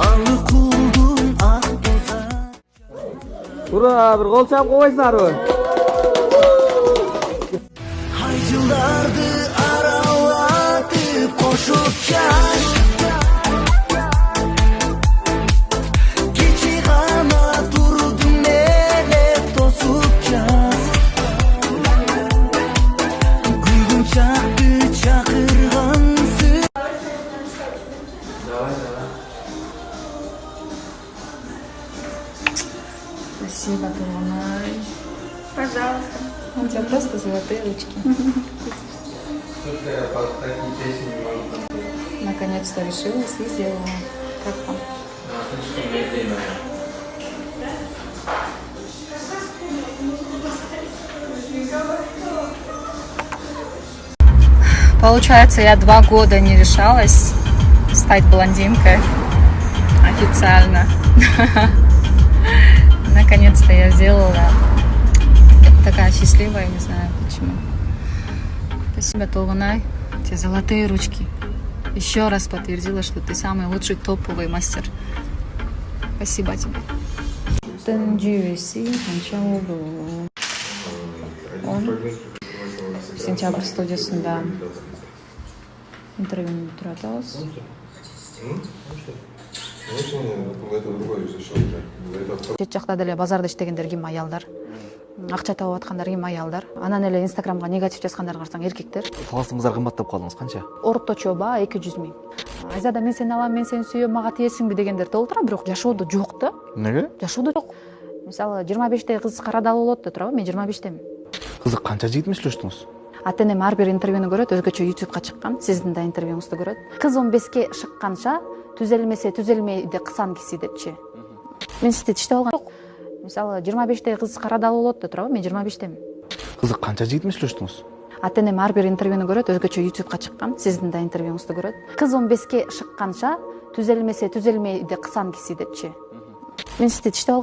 алы кулдун ак боза. Ура, bir kol çap koysaru. Haycılardı araladı koşup gel. Keçi gana durdum nere tosup gel. Gülgün çaktı çakırgansın. Спасибо, Тулунай. Пожалуйста. У тебя просто золотые ручки. Такие песни не могу там. Наконец-то решилась и сделала. Как вам? Слишком медленная. Получается, я 2 года не решалась стать блондинкой официально. Наконец-то я сделала. Такая счастливая, не знаю почему. Спасибо, Толунай. Тебе золотые ручки. Еще раз подтвердила, что ты самый лучший топовый мастер. Спасибо тебе. Сентябрь студиясында интервью туратабыз. Чет жакта деле базарда иштегендер ким аялдар, акча табып аткандар ким аялдар, анан эле инстаграмга негатив жазгандарды карасаң эркектер. Таласыңыздар кымбаттап калдыңыз канча? Орточо баа 200 000. Айзада мен сени алам, мен сени сүйөм, мага тиесиңби дегендер да болуп бирок жашоодо жок да. Неге? Жашоодо жок. Мисалы 25-те кыз карадалы болот да турабы, мен 25-темин. Кызык канча жигит менен сүйлөштүңүз? Ата-энем ар бир интервьюну көрөт, өзгөчө YouTubeга чыккан, сиздин да интервьюңузду көрөт. Кыз 15-ке шыкканча түзелмесе түзелмейди кысан киси депчи. Мен сизди иштеп алган жок. Мисалы 25-те кыз карадалы болот да турабы, мен 25-темин. Кызык канча жигит менен сүйлөштүңүз? Ата-энем ар бир интервьюну көрөт, өзгөчө YouTubeга чыккан, сиздин да интервьюңузду көрөт. Кыз 15-ке шыкканча түзелмесе түзелмейди кысан киси депчи. Мен сизди иштеп алган